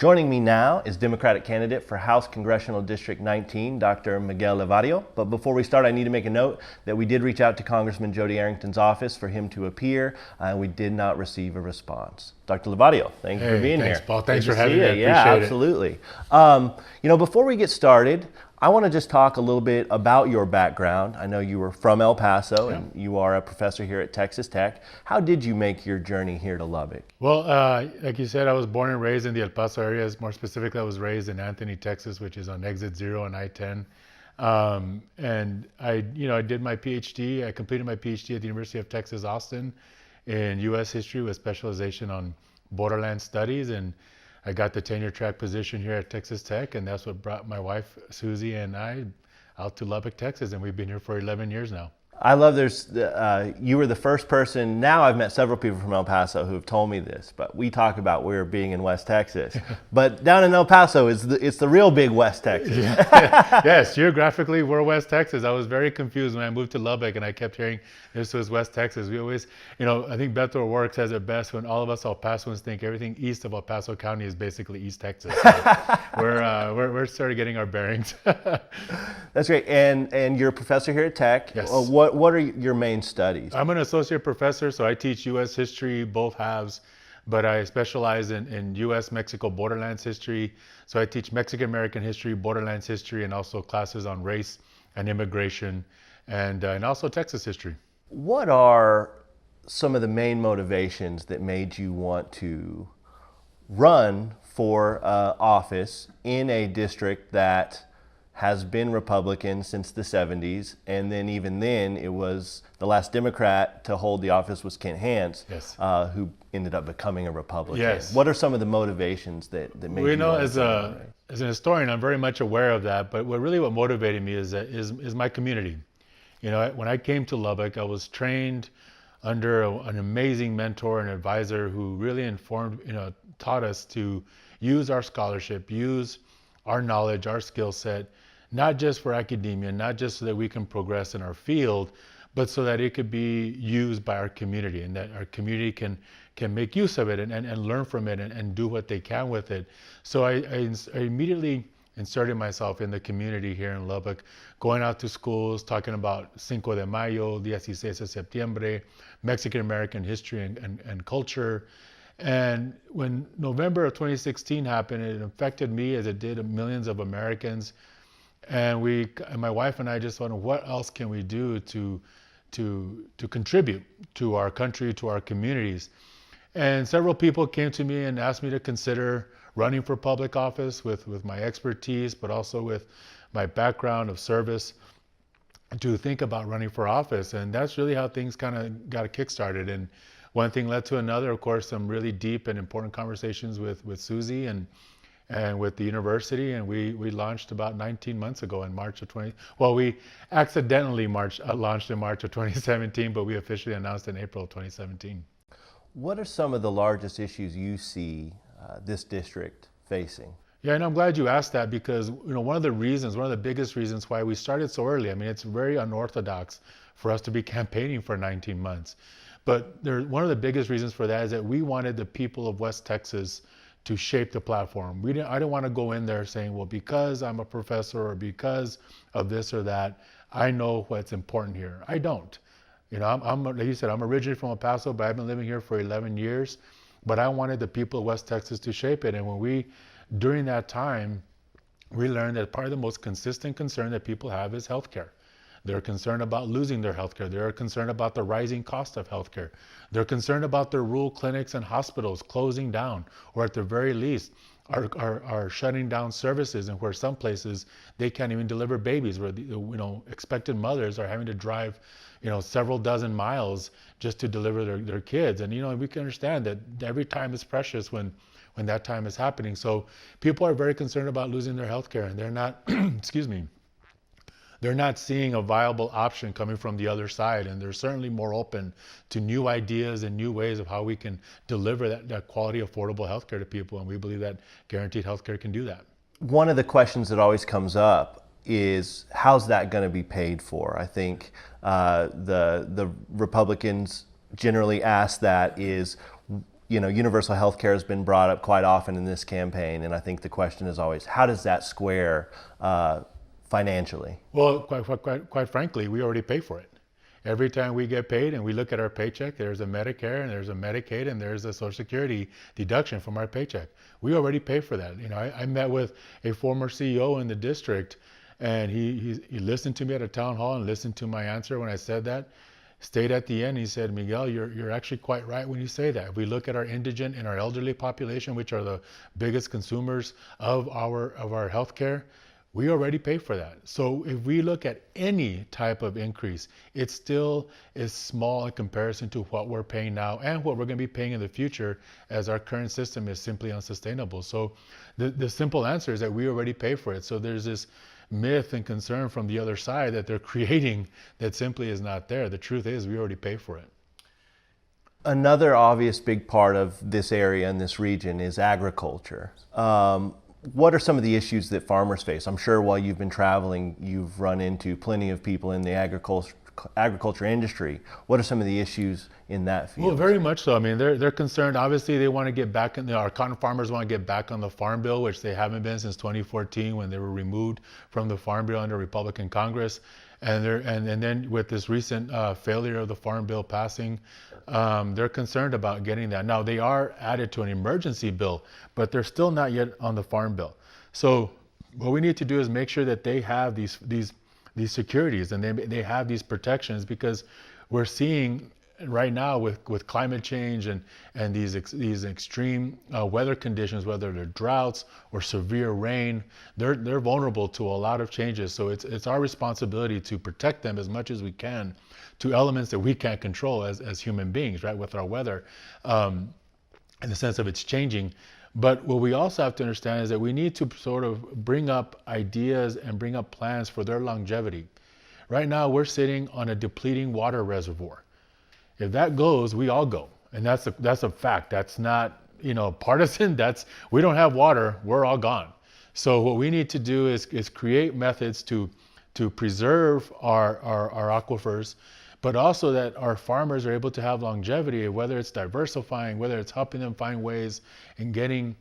Joining me now is Democratic candidate for House Congressional District 19, Dr. Miguel Levario. But before we start, I need to make a note that we did reach out to Congressman Jody Arrington's office for him to appear, and we did not receive a response. Dr. Levario, thank you for being here. Thanks, Paul. Thanks Good for to having see me. you. I Yeah, appreciate absolutely. Before we get started, I want to just talk a little bit about your background. I know you were from El Paso, and you are a professor here at Texas Tech. How did you make your journey here to Lubbock? Well, like you said, I was born and raised in the El Paso area. More specifically, I was raised in Anthony, Texas, which is on Exit 0 and I-10. And I did my PhD. I completed my PhD at the University of Texas, Austin, in U.S. history with specialization on borderland studies. And I got the tenure track position here at Texas Tech, and that's what brought my wife, Susie, and I out to Lubbock, Texas, and we've been here for 11 years now. I love you were the first person. Now I've met several people from El Paso who have told me this, but we talk about we're being in West Texas. But down in El Paso, it's the real big West Texas. Yes, geographically, we're West Texas. I was very confused when I moved to Lubbock and I kept hearing this was West Texas. We always, I think Beto O'Rourke says it best when all of us El Pasoans think everything east of El Paso County is basically East Texas. So we're sort of getting our bearings. That's great. And you're a professor here at Tech. Yes. What are your main studies? I'm an associate professor, so I teach U.S. history, both halves, but I specialize in U.S.-Mexico borderlands history. So I teach Mexican-American history, borderlands history, and also classes on race and immigration, and also Texas history. What are some of the main motivations that made you want to run for office in a district that has been Republican since the 70s, and then even then it was the last Democrat to hold the office was Kent Hance, Yes. Who ended up becoming a Republican. Yes. What are some of the motivations that made you want as to run? as an historian, I'm very much aware of that, but what motivated me is my community. When I came to Lubbock, I was trained under an amazing mentor and advisor who really taught us to use our scholarship, use our knowledge, our skill set, not just for academia, not just so that we can progress in our field, but so that it could be used by our community and that our community can make use of it and learn from it and do what they can with it. So I immediately inserted myself in the community here in Lubbock, going out to schools, talking about Cinco de Mayo, 16 de Septiembre, Mexican-American history and culture. And when November of 2016 happened, it affected me as it did millions of Americans. And my wife and I just wondered, what else can we do to contribute to our country, to our communities? And several people came to me and asked me to consider running for public office with my expertise, but also with my background of service, to think about running for office. And that's really how things kind of got kick-started. And one thing led to another. Of course, some really deep and important conversations with Susie and with the university, and we launched about 19 months ago in March of we accidentally launched in March of 2017, but we officially announced in April of 2017. What are some of the largest issues you see this district facing? Yeah, and I'm glad you asked that because one of the biggest reasons why we started so early. I mean, it's very unorthodox for us to be campaigning for 19 months. But one of the biggest reasons for that is that we wanted the people of West Texas to shape the platform. I didn't want to go in there saying, well, because I'm a professor or because of this or that, I know what's important here. I don't. I'm like you said, I'm originally from El Paso, but I've been living here for 11 years. But I wanted the people of West Texas to shape it. And during that time, we learned that part of the most consistent concern that people have is healthcare. They're concerned about losing their healthcare. They're concerned about the rising cost of healthcare. They're concerned about their rural clinics and hospitals closing down, or at the very least, are shutting down services, and where some places they can't even deliver babies, where expectant mothers are having to drive several dozen miles just to deliver their kids. And we can understand that every time is precious when that time is happening. So people are very concerned about losing their healthcare, and they're not excuse me, they're not seeing a viable option coming from the other side, and they're certainly more open to new ideas and new ways of how we can deliver that quality, affordable healthcare to people, and we believe that guaranteed healthcare can do that. One of the questions that always comes up is how's that going to be paid for? I think the Republicans generally ask that is, universal health care has been brought up quite often in this campaign, and I think the question is always, how does that square financially? Well, quite frankly, we already pay for it. Every time we get paid and we look at our paycheck, there's a Medicare and there's a Medicaid and there's a Social Security deduction from our paycheck. We already pay for that. I met with a former CEO in the district, and he listened to me at a town hall and listened to my answer when I said that. Stayed at the end. He said, Miguel, you're actually quite right when you say that. If we look at our indigent and our elderly population, which are the biggest consumers of our health care, we already pay for that. So if we look at any type of increase, it still is small in comparison to what we're paying now and what we're going to be paying in the future, as our current system is simply unsustainable. So the simple answer is that we already pay for it. So there's this myth and concern from the other side that they're creating that simply is not there. The truth is we already pay for it. Another obvious big part of this area and this region is agriculture. What are some of the issues that farmers face? I'm sure while you've been traveling, you've run into plenty of people in the agriculture industry. What are some of the issues in that field? Well, very much so. I mean, they're concerned. Obviously, they want to get back our cotton farmers want to get back on the Farm Bill, which they haven't been since 2014 when they were removed from the Farm Bill under Republican Congress. And then with this recent failure of the Farm Bill passing, they're concerned about getting that. Now, they are added to an emergency bill, but they're still not yet on the Farm Bill. So what we need to do is make sure that they have these securities and they have these protections, because we're seeing right now with climate change and these extreme weather conditions, whether they're droughts or severe rain, they're vulnerable to a lot of changes. So it's our responsibility to protect them as much as we can to elements that we can't control as human beings, right? With our weather, in the sense of it's changing. But what we also have to understand is that we need to sort of bring up ideas and bring up plans for their longevity. Right now, we're sitting on a depleting water reservoir. If that goes, we all go, and that's a fact. That's not partisan. We don't have water, we're all gone. So what we need to do is create methods to preserve our aquifers, but also that our farmers are able to have longevity, whether it's diversifying, whether it's helping them find ways in getting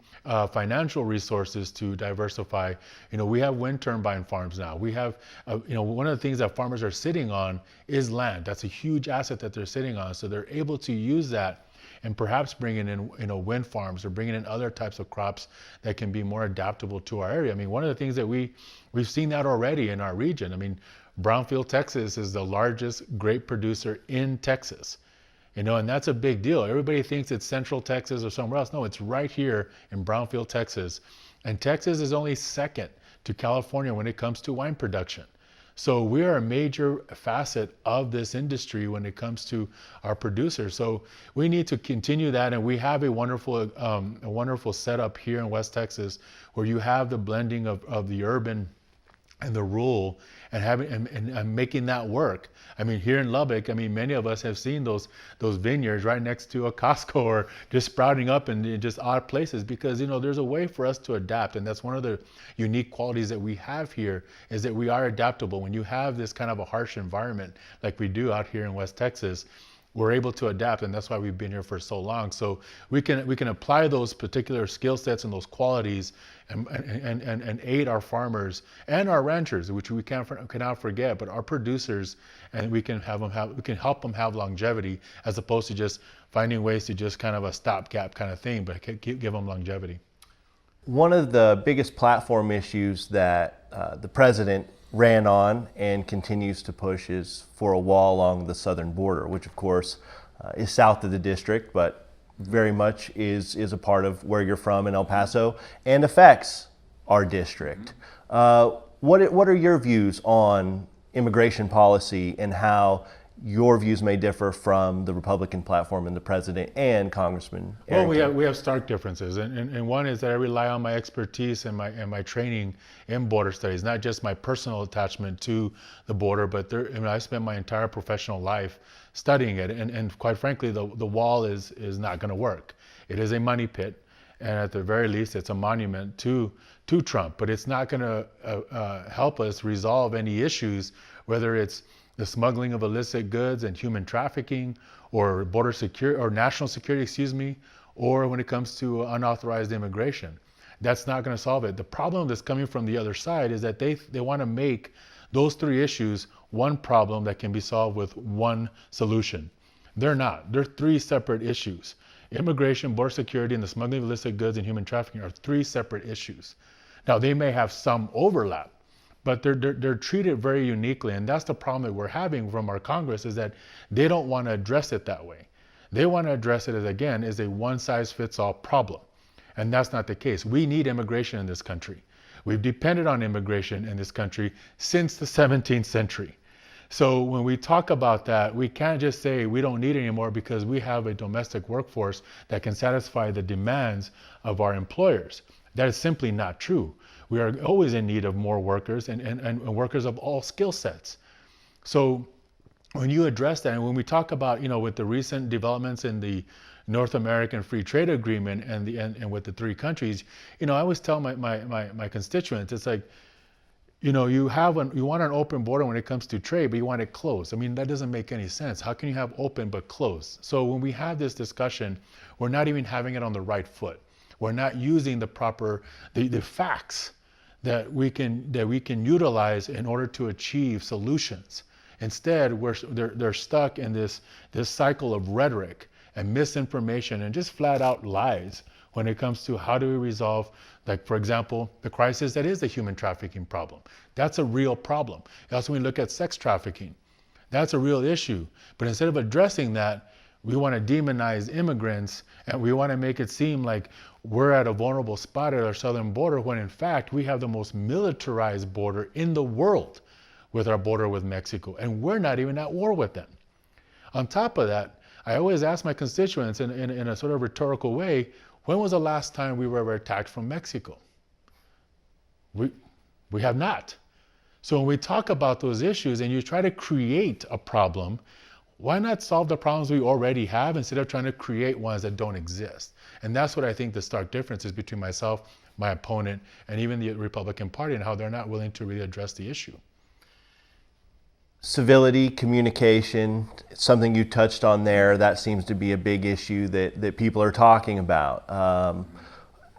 financial resources to diversify. We have wind turbine farms now. We have, one of the things that farmers are sitting on is land. That's a huge asset that they're sitting on. So they're able to use that and perhaps bringing in, wind farms or bringing in other types of crops that can be more adaptable to our area. I mean, one of the things that we've seen that already in our region. I mean, Brownfield, Texas is the largest grape producer in Texas, and that's a big deal. Everybody thinks it's Central Texas or somewhere else. No, it's right here in Brownfield, Texas. And Texas is only second to California when it comes to wine production. So we are a major facet of this industry when it comes to our producers. So we need to continue that, and we have a wonderful setup here in West Texas where you have the blending of the urban and the rural, and making that work. I mean, here in Lubbock, many of us have seen those vineyards right next to a Costco or just sprouting up in just odd places, because there's a way for us to adapt, and that's one of the unique qualities that we have here, is that we are adaptable. When you have this kind of a harsh environment like we do out here in West Texas, we're able to adapt, and that's why we've been here for so long. So we can apply those particular skill sets and those qualities and aid our farmers and our ranchers, which we cannot forget, but our producers, and we can help them have longevity, as opposed to just finding ways to just kind of a stopgap kind of thing, but give them longevity. One of the biggest platform issues that the president ran on and continues to push is for a wall along the southern border, which of course is south of the district, but very much is a part of where you're from in El Paso and affects our district. What are your views on immigration policy and how your views may differ from the Republican platform and the president and Congressman Arrington? Well, we have stark differences, and one is that I rely on my expertise and my training in border studies, not just my personal attachment to the border, but I spent my entire professional life studying it, and quite frankly, the wall is not going to work. It is a money pit, and at the very least, it's a monument to Trump, but it's not going to help us resolve any issues, whether it's the smuggling of illicit goods and human trafficking, or border security or national security, or when it comes to unauthorized immigration. That's not going to solve it. The problem that's coming from the other side is that they want to make those three issues one problem that can be solved with one solution. They're not. They're three separate issues. Immigration, border security, and the smuggling of illicit goods and human trafficking are three separate issues. Now, they may have some overlap, but they're treated very uniquely. And that's the problem that we're having from our Congress, is that they don't want to address it that way. They want to address it as, again, as a one-size-fits-all problem. And that's not the case. We need immigration in this country. We've depended on immigration in this country since the 17th century. So when we talk about that, we can't just say we don't need it anymore because we have a domestic workforce that can satisfy the demands of our employers. That is simply not true. We are always in need of more workers and workers of all skill sets. So when you address that, and when we talk about, with the recent developments in the North American Free Trade Agreement and with the three countries, I always tell my constituents, it's like, you want an open border when it comes to trade, but you want it closed. I mean, that doesn't make any sense. How can you have open but closed? So when we have this discussion, we're not even having it on the right foot. We're not using the proper, the facts that we can utilize in order to achieve solutions. Instead, they're stuck in this cycle of rhetoric and misinformation and just flat out lies when it comes to how do we resolve, like, for example, the crisis that is the human trafficking problem. That's a real problem. Also, when we look at sex trafficking, that's a real issue. But instead of addressing that, we want to demonize immigrants, and we want to make it seem like we're at a vulnerable spot at our southern border, when in fact we have the most militarized border in the world with our border with Mexico, and we're not even at war with them. On top of that, I always ask my constituents in a sort of rhetorical way, when was the last time we were ever attacked from Mexico? We have not. So when we talk about those issues and you try to create a problem, why not solve the problems we already have instead of trying to create ones that don't exist? And that's what I think the stark difference is between myself, my opponent, and even the Republican Party, and how they're not willing to really address the issue. Civility, communication, something you touched on there, that seems to be a big issue that people are talking about.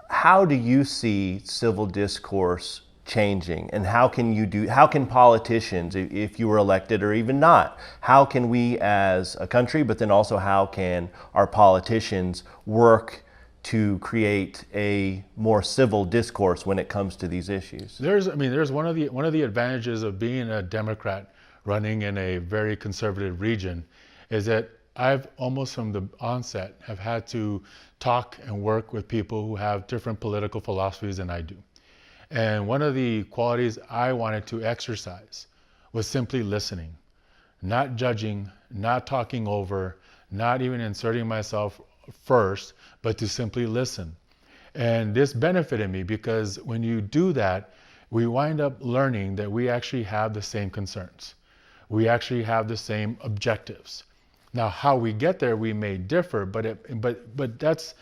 How do you see civil discourse changing, and how can politicians, if you were elected or even not, how can we as a country, but then also how can our politicians work to create a more civil discourse when it comes to these issues? There's one of the advantages of being a Democrat running in a very conservative region is that I've almost from the onset have had to talk and work with people who have different political philosophies than I do. And one of the qualities I wanted to exercise was simply listening, not judging, not talking over, not even inserting myself first, but to simply listen. And this benefited me because when you do that, we wind up learning that we actually have the same concerns. We actually have the same objectives. Now, how we get there, we may differ, but that's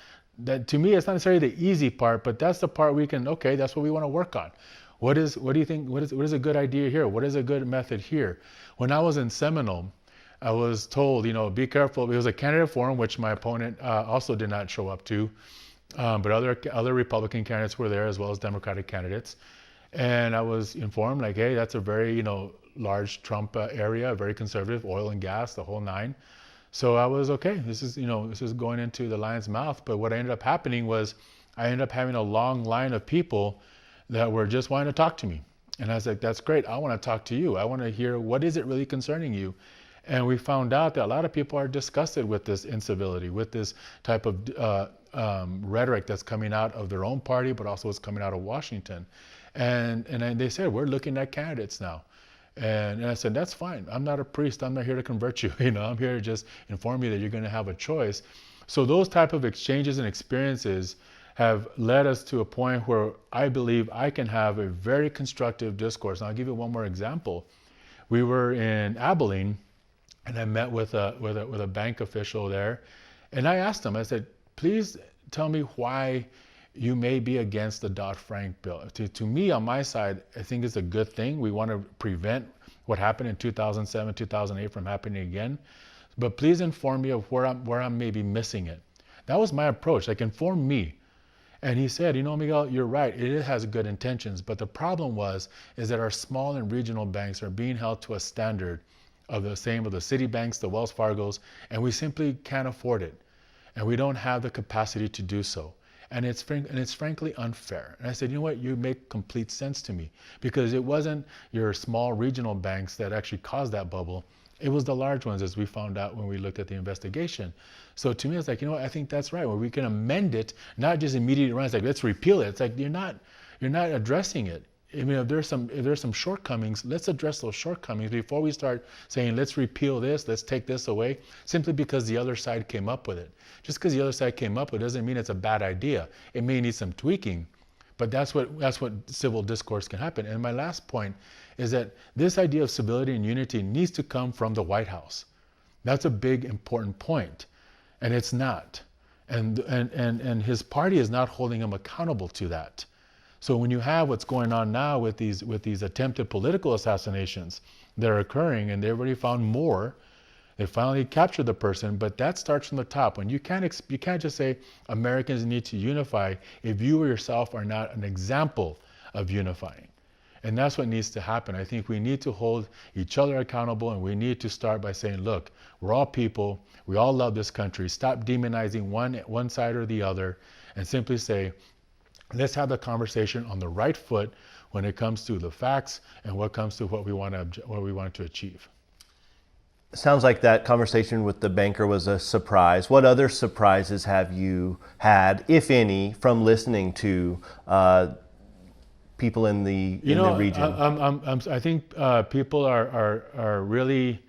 to me, it's not necessarily the easy part, but that's the part that's what we want to work on. What do you think, what is a good idea here? What is a good method here? When I was in Seminole, I was told, be careful. It was a candidate forum, which my opponent also did not show up to, but other Republican candidates were there as well as Democratic candidates. And I was informed, like, hey, that's a very, large Trump area, very conservative, oil and gas, the whole nine. So I was okay. This is going into the lion's mouth. But what ended up happening was I ended up having a long line of people that were just wanting to talk to me. And I was like, that's great. I want to talk to you. I want to hear, what is it really concerning you? And we found out that a lot of people are disgusted with this incivility, with this type of rhetoric that's coming out of their own party, but also is coming out of Washington. And they said, we're looking at candidates now. And I said, that's fine. I'm not a priest. I'm not here to convert you. I'm here to just inform you that you're going to have a choice. So those type of exchanges and experiences have led us to a point where I believe I can have a very constructive discourse. And I'll give you one more example. We were in Abilene, and I met with a bank official there. And I asked him, I said, please tell me why you may be against the Dodd-Frank bill. To me, on my side, I think it's a good thing. We want to prevent what happened in 2007, 2008 from happening again. But please inform me of where I'm maybe missing it. That was my approach, like inform me. And he said, you know, Miguel, you're right. It has good intentions. But the problem is that our small and regional banks are being held to a standard of the same of the city banks, the Wells Fargos, and we simply can't afford it. And we don't have the capacity to do so. And it's frankly unfair. And I said, you know what, you make complete sense to me, because it wasn't your small regional banks that actually caused that bubble. It was the large ones, as we found out when we looked at the investigation. So to me, it's like, you know what, I think that's right. Where we can amend it, not just immediately run. It's like, let's repeal it. It's like you're not addressing it. I mean, if there's some shortcomings, let's address those shortcomings before we start saying, let's repeal this, let's take this away, simply because the other side came up with it. Just because the other side came up with it doesn't mean it's a bad idea. It may need some tweaking, but that's what civil discourse can happen. And my last point is that this idea of civility and unity needs to come from the White House. That's a big, important point, and it's not. And his party is not holding him accountable to that. So when you have what's going on now with these attempted political assassinations that are occurring, and they've already found more, they finally captured the person, but that starts from the top. When you can't just say Americans need to unify if you yourself are not an example of unifying. And that's what needs to happen. I think we need to hold each other accountable, and we need to start by saying, look, we're all people, we all love this country. Stop demonizing one side or the other, and simply say, let's have the conversation on the right foot when it comes to the facts and what comes to what we want to achieve. Sounds like that conversation with the banker was a surprise. What other surprises have you had, if any, from listening to people in the region? I think people are really,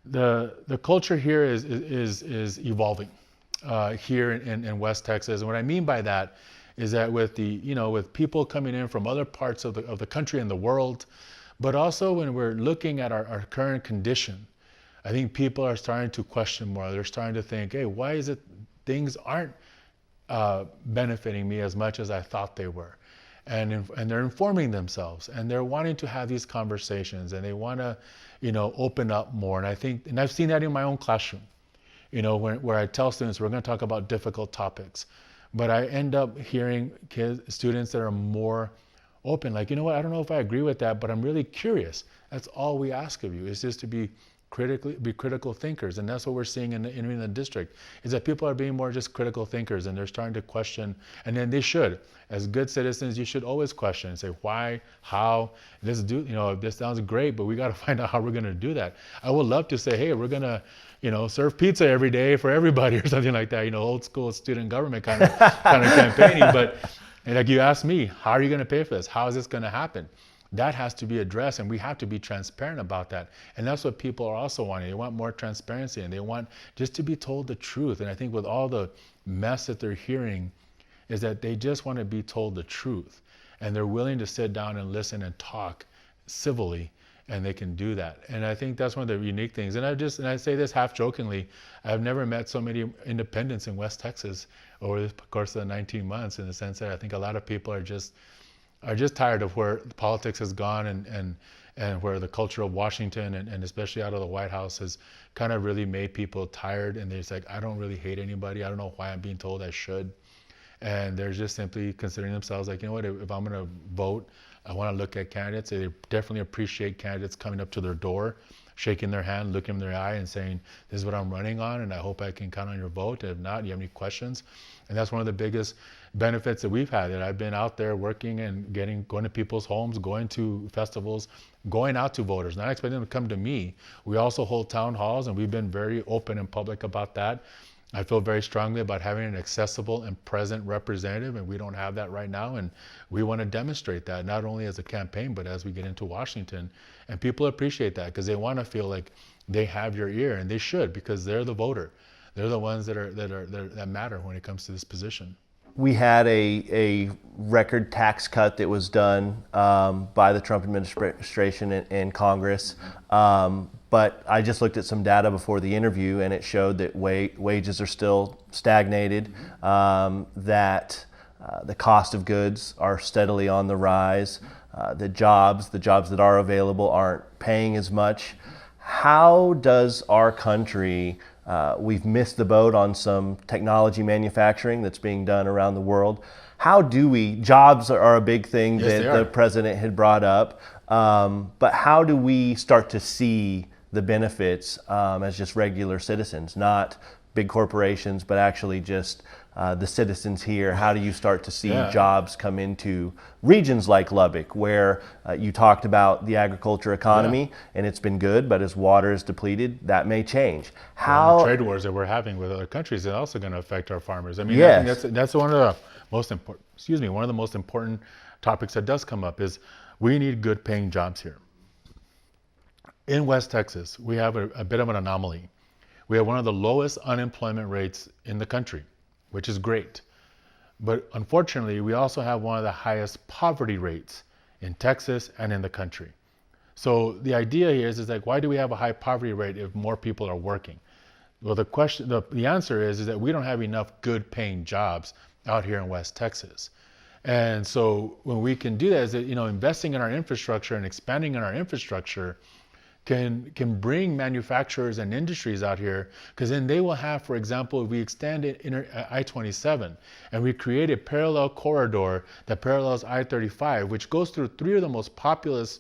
the culture here is evolving here in West Texas. And what I mean by that is that with people coming in from other parts of the country and the world, but also when we're looking at our current condition, I think people are starting to question more. They're starting to think, hey, why is it things aren't benefiting me as much as I thought they were? And they're informing themselves, and they're wanting to have these conversations, and they want to, open up more. And I've seen that in my own classroom, where I tell students we're going to talk about difficult topics, but I end up hearing students that are more open, like, you know what, I don't know if I agree with that, but I'm really curious. That's all we ask of you, is just to be critical thinkers. And that's what we're seeing in the district, is that people are being more just critical thinkers, and they're starting to question. And then they should, as good citizens, you should always question and say, why, how, this sounds great, but we got to find out how we're going to do that. I would love to say, hey, we're going to serve pizza every day for everybody or something like that, old school student government kind of campaigning. But like you asked me, how are you going to pay for this? How is this going to happen? That has to be addressed, and we have to be transparent about that. And that's what people are also wanting. They want more transparency, and they want just to be told the truth. And I think with all the mess that they're hearing, is that they just want to be told the truth, and they're willing to sit down and listen and talk civilly, and they can do that. And I think that's one of the unique things. And I say this half jokingly, I've never met so many independents in West Texas over the course of the 19 months, in the sense that I think a lot of people are just tired of where politics has gone, and where the culture of Washington and especially out of the White House has kind of really made people tired. And they're just like, I don't really hate anybody. I don't know why I'm being told I should. And they're just simply considering themselves like, you know what, if I'm going to vote, I want to look at candidates. They definitely appreciate candidates coming up to their door, shaking their hand, looking in their eye, and saying, this is what I'm running on, and I hope I can count on your vote. If not, you have any questions? And that's one of the biggest benefits that we've had, that I've been out there working and going to people's homes, going to festivals, going out to voters, not expecting them to come to me. We also hold town halls, and we've been very open and public about that. I feel very strongly about having an accessible and present representative, and we don't have that right now. And we want to demonstrate that, not only as a campaign, but as we get into Washington. And people appreciate that, because they want to feel like they have your ear, and they should, because they're the voter. They're the ones that matter when it comes to this position. We had a record tax cut that was done by the Trump administration in Congress. But I just looked at some data before the interview, and it showed that wages are still stagnated, that the cost of goods are steadily on the rise, the jobs that are available aren't paying as much. How does our country We've missed the boat on some technology manufacturing that's being done around the world. How do we, jobs are a big thing Yes, that the president had brought up, but how do we start to see the benefits as just regular citizens, not big corporations, but actually just the citizens here? How do you start to see jobs come into regions like Lubbock, where you talked about the agriculture economy and it's been good, but as water is depleted, that may change. The trade wars that we're having with other countries are also going to affect our farmers. I mean, Yes. I think that's one of the most important. One of the most important topics that does come up is we need good paying jobs here. In West Texas, we have a bit of an anomaly. We have one of the lowest unemployment rates in the country, which is great. But unfortunately, we also have one of the highest poverty rates in Texas and in the country. So the idea here is like, why do we have a high poverty rate if more people are working? Well, the answer is that we don't have enough good paying jobs out here in West Texas. And so when we can do that is that, investing in our infrastructure and expanding in our infrastructure can bring manufacturers and industries out here, because then they will have, for example, if we extend I-27 and we create a parallel corridor that parallels I-35, which goes through 3 of the most populous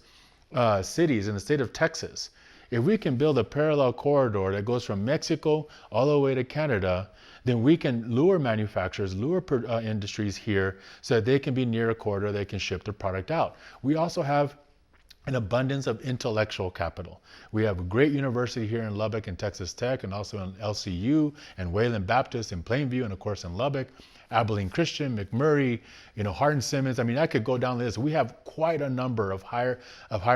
cities in the state of Texas. If we can build a parallel corridor that goes from Mexico all the way to Canada, then we can lure manufacturers, lure industries here so that they can be near a corridor, they can ship their product out. We also have an abundance of intellectual capital. We have a great university here in Lubbock and Texas Tech, and also in LCU and Wayland Baptist in Plainview, and of course in Lubbock, Abilene Christian, McMurray, Hardin Simmons. I mean, I could go down the list. We have quite a number of higher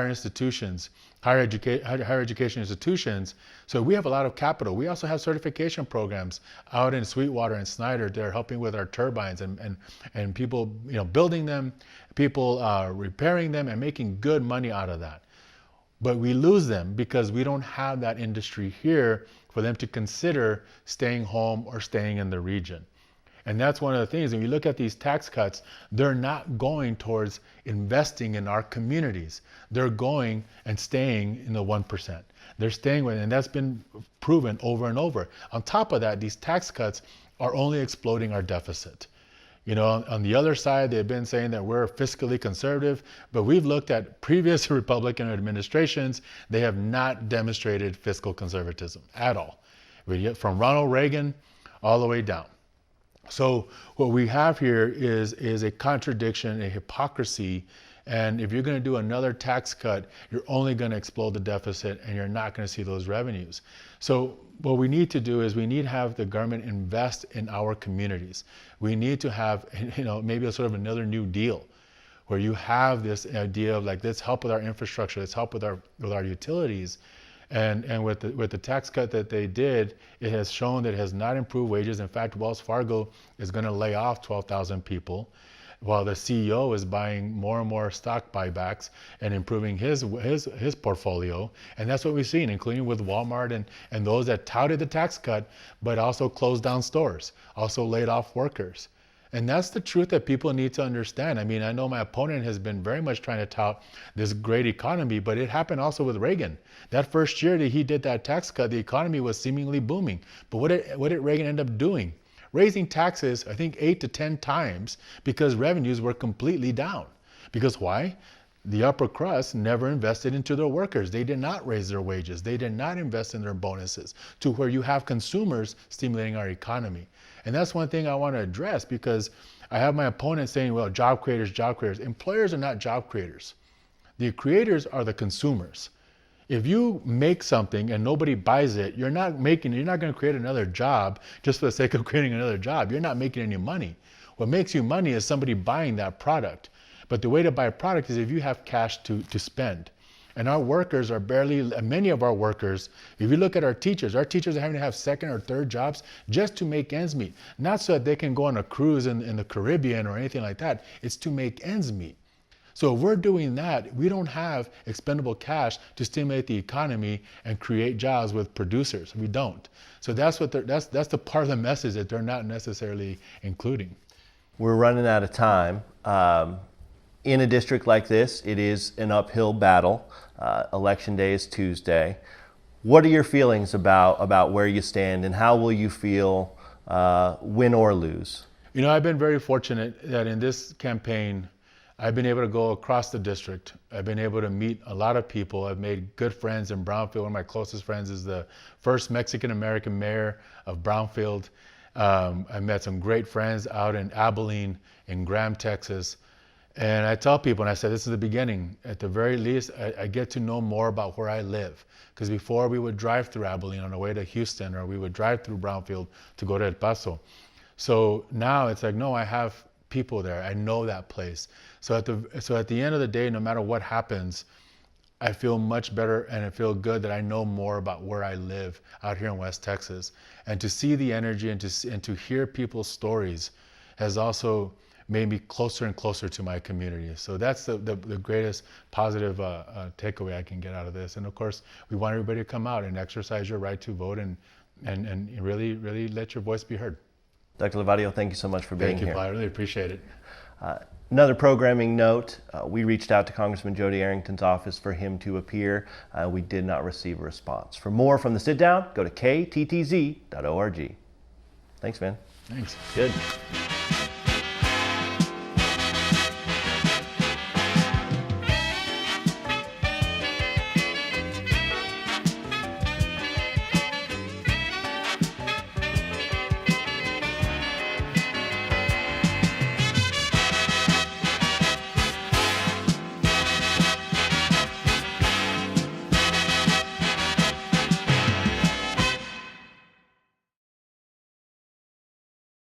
institutions, higher education institutions. So we have a lot of capital. We also have certification programs out in Sweetwater and Snyder. They're helping with our turbines and people, building them, people repairing them and making good money out of that. But we lose them because we don't have that industry here for them to consider staying home or staying in the region. And that's one of the things, when you look at these tax cuts, they're not going towards investing in our communities. They're going and staying in the 1%. They're staying with, and that's been proven over and over. On top of that, these tax cuts are only exploding our deficit. On the other side, they've been saying that we're fiscally conservative, but we've looked at previous Republican administrations. They have not demonstrated fiscal conservatism at all. From Ronald Reagan all the way down. So what we have here is a contradiction, a hypocrisy, and if you're going to do another tax cut, you're only going to explode the deficit and you're not going to see those revenues. So what we need to do is we need to have the government invest in our communities. We need to have, maybe a sort of another New Deal where you have this idea of like, let's help with our infrastructure, let's help with our utilities. And with the tax cut that they did, it has shown that it has not improved wages. In fact, Wells Fargo is going to lay off 12,000 people, while the CEO is buying more and more stock buybacks and improving his portfolio. And that's what we've seen, including with Walmart and those that touted the tax cut, but also closed down stores, also laid off workers. And that's the truth that people need to understand. I mean, I know my opponent has been very much trying to tout this great economy, but it happened also with Reagan. That first year that he did that tax cut, the economy was seemingly booming. But what did Reagan end up doing? Raising taxes, I think 8 to 10 times, because revenues were completely down. Because why? The upper crust never invested into their workers. They did not raise their wages. They did not invest in their bonuses to where you have consumers stimulating our economy. And that's one thing I want to address, because I have my opponent saying, well, job creators, job creators. Employers are not job creators. The creators are the consumers. If you make something and nobody buys it, you're not going to create another job just for the sake of creating another job. You're not making any money. What makes you money is somebody buying that product. But the way to buy a product is if you have cash to spend. And our workers are many of our workers, if you look at our teachers are having to have second or third jobs just to make ends meet. Not so that they can go on a cruise in the Caribbean or anything like that. It's to make ends meet. So if we're doing that, we don't have expendable cash to stimulate the economy and create jobs with producers. We don't. So that's the part of the message that they're not necessarily including. We're running out of time. In a district like this, it is an uphill battle. Election day is Tuesday. What are your feelings about where you stand, and how will you feel win or lose? You know, I've been very fortunate that in this campaign, I've been able to go across the district. I've been able to meet a lot of people. I've made good friends in Brownfield. One of my closest friends is the first Mexican-American mayor of Brownfield. I met some great friends out in Abilene, in Graham, Texas. And I tell people, and I said, this is the beginning. At the very least, I get to know more about where I live. Because before we would drive through Abilene on the way to Houston, or we would drive through Brownfield to go to El Paso. So now it's like, no, I have people there. I know that place. So at the end of the day, no matter what happens, I feel much better, and I feel good that I know more about where I live out here in West Texas. And to see the energy and to hear people's stories has also made me closer and closer to my community. So that's the greatest positive takeaway I can get out of this. And of course, we want everybody to come out and exercise your right to vote and really, really let your voice be heard. Dr. Levario, thank you so much for being here. Thank you, Paul. I really appreciate it. Another programming note, we reached out to Congressman Jody Arrington's office for him to appear. We did not receive a response. For more from the sit down, go to kttz.org. Thanks, man. Thanks. Good.